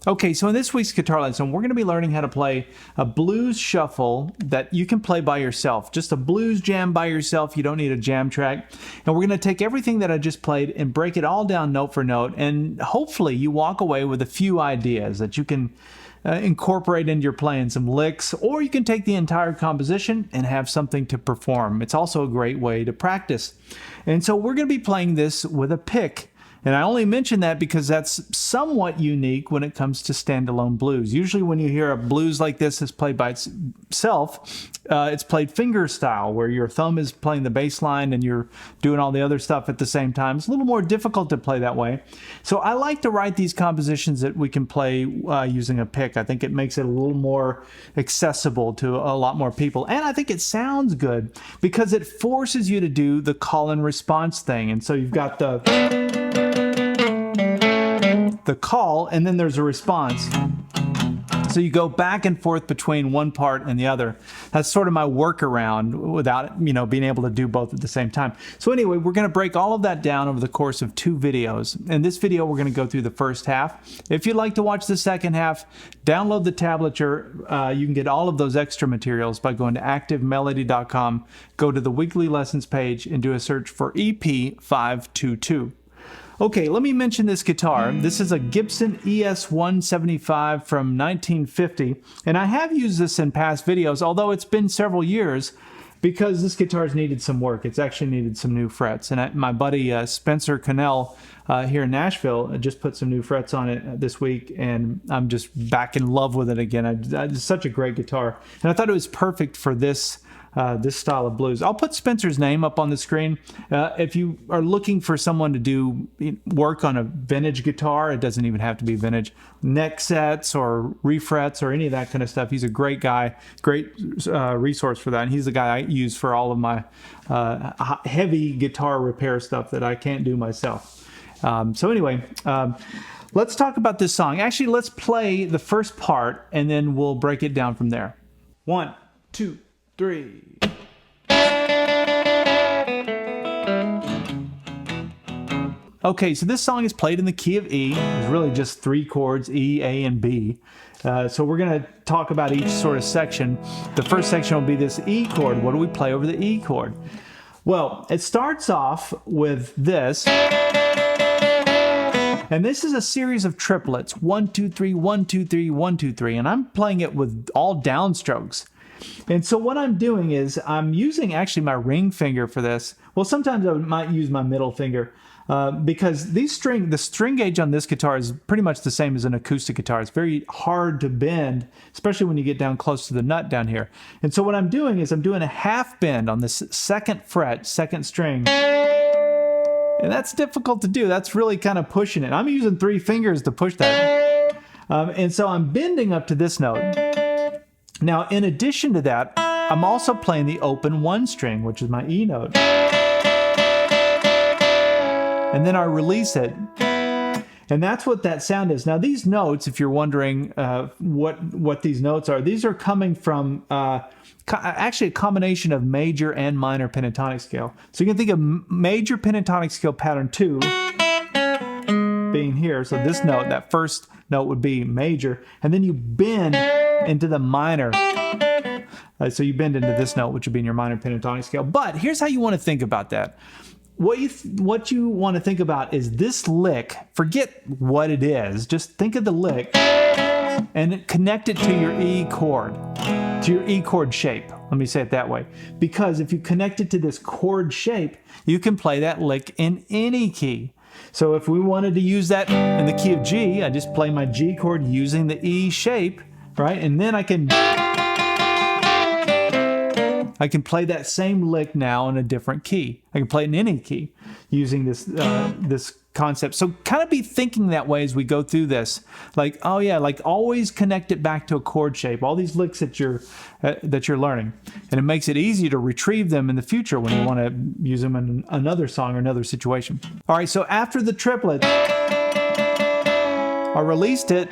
Okay, so in this week's guitar lesson, we're going to be learning how to play a blues shuffle that you can play by yourself. Just a blues jam by yourself. You don't need a jam track. And we're going to take everything that I just played and break it all down note for note. And hopefully you walk away with a few ideas that you can incorporate into your playing, some licks, or you can take the entire composition and have something to perform. It's also a great way to practice. And so we're going to be playing this with a pick. And I only mention that because that's somewhat unique when it comes to standalone blues. Usually when you hear a blues like this is played by itself, it's played finger style, where your thumb is playing the bass line and you're doing all the other stuff at the same time. It's a little more difficult to play that way. So I like to write these compositions that we can play using a pick. I think it makes it a little more accessible to a lot more people. And I think it sounds good because it forces you to do the call and response thing. And so you've got the call, and then there's a response. So you go back and forth between one part and the other. That's sort of my workaround without, being able to do both at the same time. So anyway, we're going to break all of that down over the course of 2 videos. In this video, we're going to go through the first half. If you'd like to watch the second half, download the tablature. You can get all of those extra materials by going to activemelody.com, go to the weekly lessons page, and do a search for EP522. Okay, let me mention this guitar. This is a Gibson ES-175 from 1950, and I have used this in past videos, although it's been several years, because this guitar's needed some work. It's actually needed some new frets, and my buddy Spencer Cannell here in Nashville just put some new frets on it this week, and I'm just back in love with it again. It's such a great guitar, and I thought it was perfect for this style of blues. I'll put Spencer's name up on the screen. If you are looking for someone to do work on a vintage guitar, it doesn't even have to be vintage, neck sets or refrets or any of that kind of stuff. He's a great guy, great resource for that. And he's the guy I use for all of my heavy guitar repair stuff that I can't do myself. So anyway, let's talk about this song. Actually, let's play the first part and then we'll break it down from there. 1, 2, 3. Okay, so this song is played in the key of E. It's really just 3 chords, E, A, and B. So we're going to talk about each sort of section. The first section will be this E chord. What do we play over the E chord? Well, it starts off with this. And this is a series of triplets. 1, 2, 3, 1, 2, 3, 1, 2, 3. And I'm playing it with all downstrokes. And so what I'm doing is I'm using actually my ring finger for this. Well, sometimes I might use my middle finger because the string gauge on this guitar is pretty much the same as an acoustic guitar. It's very hard to bend, especially when you get down close to the nut down here. And so what I'm doing is I'm doing a half bend on this 2nd fret, 2nd string. And that's difficult to do. That's really kind of pushing it. I'm using 3 fingers to push that. And so I'm bending up to this note. Now, in addition to that, I'm also playing the open 1 string, which is my E note. And then I release it. And that's what that sound is. Now, these notes, if you're wondering what these notes are, these are coming from actually a combination of major and minor pentatonic scale. So you can think of major pentatonic scale pattern 2 being here. So this note, that first note would be major. And then you bend into the minor. So you bend into this note, which would be in your minor pentatonic scale. But here's how you want to think about that. What you want to think about is this lick. Forget what it is. Just think of the lick and connect it to your E chord, to your E chord shape. Let me say it that way. Because if you connect it to this chord shape, you can play that lick in any key. So if we wanted to use that in the key of G, I just play my G chord using the E shape, right? And then I can play that same lick now in a different key. I can play it in any key using this concept. So kind of be thinking that way as we go through this. Like, oh yeah, like always connect it back to a chord shape. All these licks that you're learning. And it makes it easy to retrieve them in the future when you want to use them in another song or another situation. All right, so after the triplet, I released it,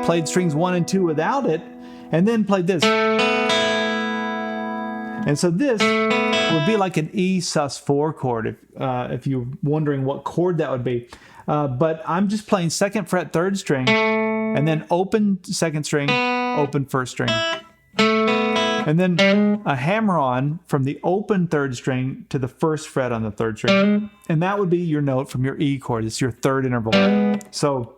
played strings 1 and 2 without it, and then played this. And so this would be like an E sus4 chord if you're wondering what chord that would be. But I'm just playing 2nd fret 3rd string and then open second string, open first string. And then a hammer-on from the open third string to the first fret on the third string. And that would be your note from your E chord. It's your third interval. So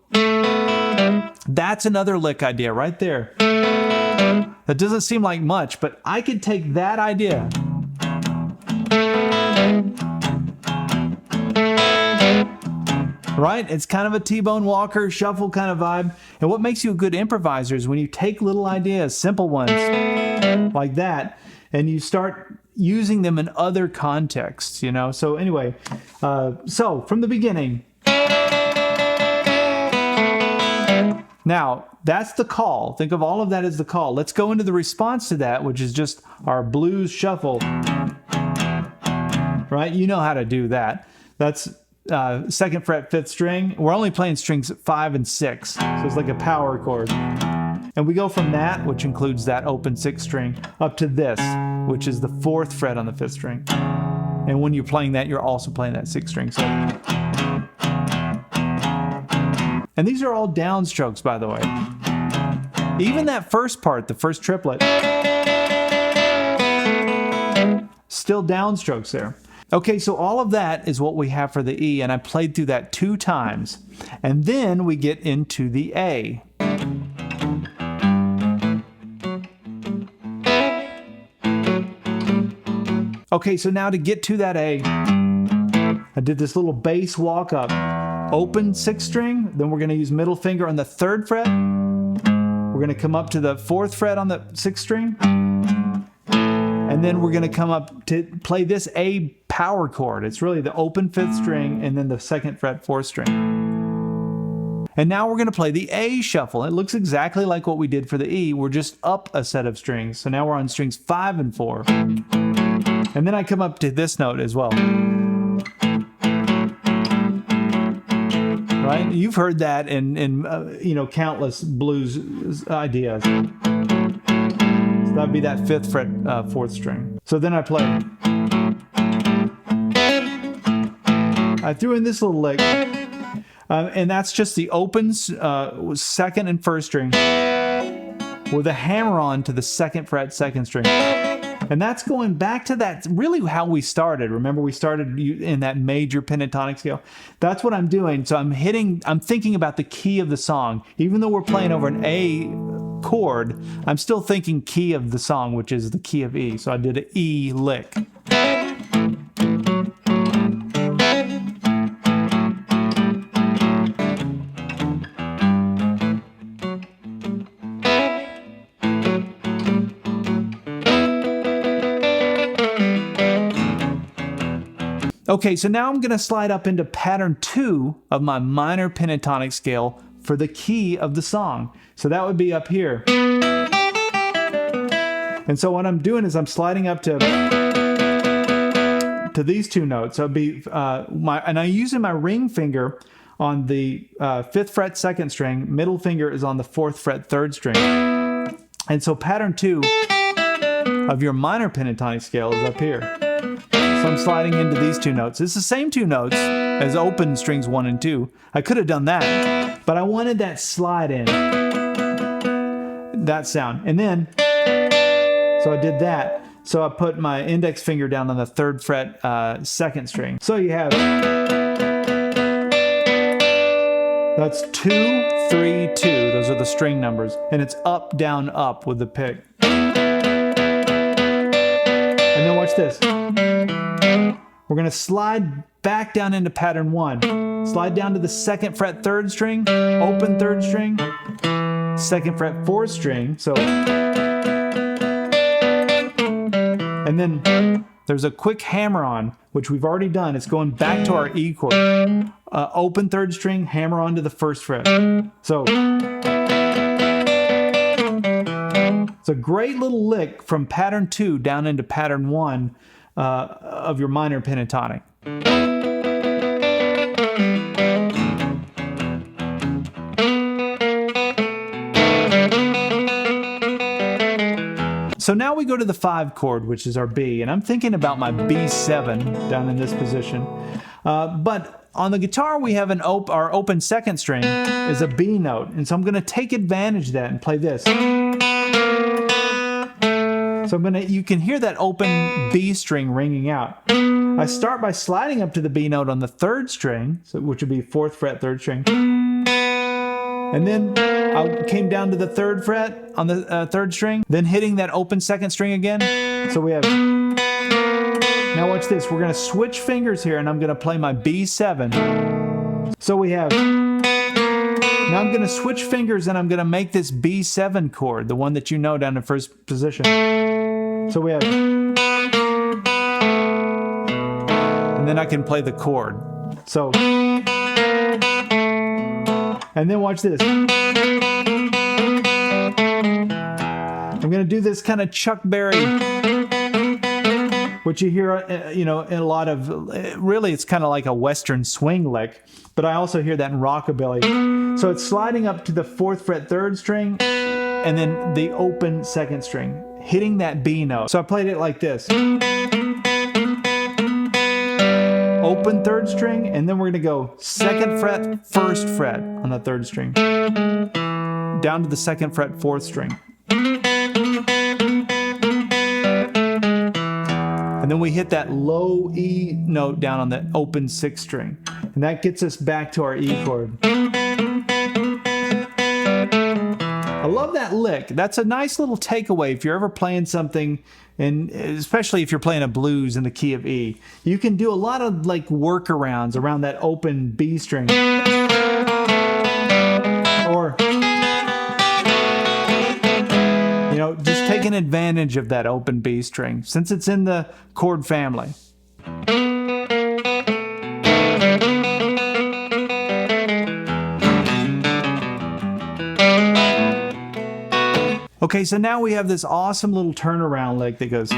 that's another lick idea right there. That doesn't seem like much, but I could take that idea right? It's kind of a T-Bone Walker shuffle kind of vibe. And what makes you a good improviser is when you take little ideas, simple ones like that, and you start using them in other contexts, you know? So anyway, so from the beginning. Now, that's the call. Think of all of that as the call. Let's go into the response to that, which is just our blues shuffle. Right? You know how to do that. That's second fret, fifth string. We're only playing strings 5 and 6, so it's like a power chord. And we go from that, which includes that open sixth string, up to this, which is the fourth fret on the fifth string. And when you're playing that, you're also playing that sixth string. So, and these are all downstrokes, by the way. Even that first part, the first triplet, still downstrokes there. Okay, so all of that is what we have for the E, and I played through that 2 times. And then we get into the A. Okay, so now to get to that A, I did this little bass walk up. Open sixth string, then we're gonna use middle finger on the 3rd fret. We're gonna come up to the 4th fret on the 6th string. And then we're going to come up to play this A power chord. It's really the open 5th string and then the 2nd fret 4th string. And now we're going to play the A shuffle. It looks exactly like what we did for the E. We're just up a set of strings. So now we're on strings 5 and 4. And then I come up to this note as well. Right? You've heard that in you know, countless blues ideas. That'd be that 5th fret, 4th string. So then I play. I threw in this little lick, and that's just the opens, 2nd and 1st string, with a hammer-on to the 2nd fret, 2nd string. And that's going back to that, really how we started. Remember, we started in that major pentatonic scale. That's what I'm doing. So I'm thinking about the key of the song. Even though we're playing over an A chord, I'm still thinking key of the song, which is the key of E. So I did an E lick. Okay, so now I'm going to slide up into pattern 2 of my minor pentatonic scale for the key of the song. So that would be up here. And so what I'm doing is I'm sliding up to these 2 notes. So it'd be and I'm using my ring finger on the 5th fret 2nd string. Middle finger is on the 4th fret 3rd string. And so pattern 2 of your minor pentatonic scale is up here. So I'm sliding into these 2 notes. It's the same 2 notes as open strings 1 and 2. I could have done that, but I wanted that slide in, that sound. And then, so I did that. So I put my index finger down on the 3rd fret, 2nd string. So you have, that's 2, 3, 2. Those are the string numbers. And it's up, down, up with the pick. And then watch this. We're going to slide back down into pattern 1. Slide down to the 2nd fret 3rd string, open 3rd string, 2nd fret 4th string. So, and then there's a quick hammer on, which we've already done. It's going back to our E chord. Open 3rd string, hammer on to the 1st fret. So, it's a great little lick from pattern 2 down into pattern 1 of your minor pentatonic. So now we go to the 5 chord, which is our B, and I'm thinking about my B7 down in this position. But on the guitar, we have our open second string is a B note. And so I'm going to take advantage of that and play this. So you can hear that open B string ringing out. I start by sliding up to the B note on the third string, which would be 4th fret, 3rd string. And then I came down to the 3rd fret on the 3rd string, then hitting that open second string again. So we have, now watch this, we're gonna switch fingers here and I'm gonna play my B7. So we have, now I'm gonna switch fingers and I'm gonna make this B7 chord, the one that you know down in first position. So we have, and then I can play the chord. So, and then watch this. I'm going to do this kind of Chuck Berry, which you hear, in a lot of, really it's kind of like a Western swing lick, but I also hear that in rockabilly. So it's sliding up to the 4th fret, 3rd string, and then the open 2nd string, hitting that B note. So I played it like this. Open 3rd string, and then we're going to go 2nd fret, 1st fret on the 3rd string, down to the 2nd fret, 4th string. And then we hit that low E note down on the open 6th string. And that gets us back to our E chord. I love that lick. That's a nice little takeaway if you're ever playing something, and especially if you're playing a blues in the key of E. You can do a lot of like workarounds around that open B string. Or, just taking advantage of that open B string since it's in the chord family. Okay, so now we have this awesome little turnaround lick that goes.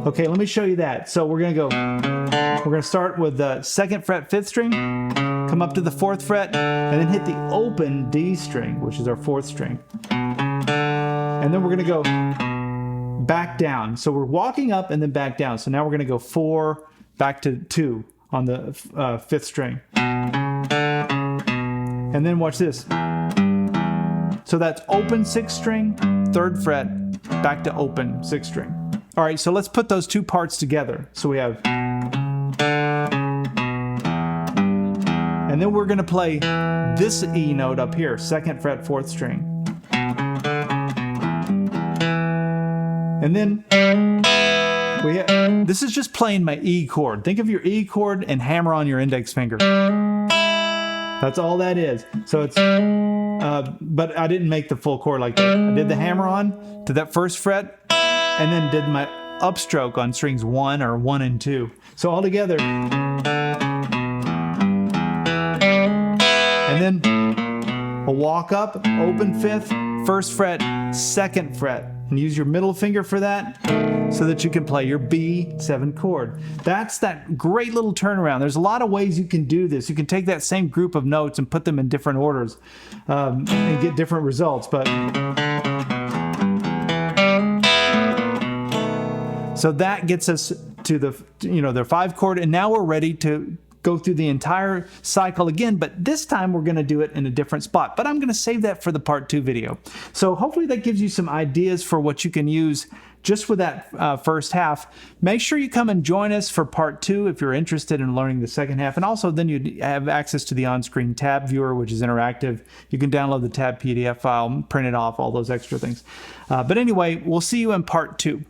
Okay, let me show you that. So we're gonna start with the 2nd fret, 5th string, come up to the 4th fret, and then hit the open D string, which is our 4th string. And then we're gonna go back down. So we're walking up and then back down. So now we're gonna go 4, back to 2 on the 5th string. And then watch this. So that's open 6th string, 3rd fret, back to open 6th string. All right, so let's put those two parts together. So we have, and then we're gonna play this E note up here, 2nd fret, 4th string. And then this is just playing my E chord. Think of your E chord and hammer on your index finger. That's all that is. So it's, but I didn't make the full chord like that. I did the hammer on to that 1st fret, and then did my upstroke on strings 1 or 1 and 2. So all together. And then a walk up, open 5th, 1st fret, 2nd fret. And use your middle finger for that so that you can play your B7 chord. That's that great little turnaround. There's a lot of ways you can do this. You can take that same group of notes and put them in different orders and get different results. But so that gets us to the 5 chord, and now we're ready to go through the entire cycle again, but this time we're going to do it in a different spot. But I'm going to save that for the part 2 video. So hopefully that gives you some ideas for what you can use just with that first half. Make sure you come and join us for part 2 if you're interested in learning the second half. And also then you have access to the on-screen tab viewer, which is interactive. You can download the tab PDF file, print it off, all those extra things. But anyway, we'll see you in part 2.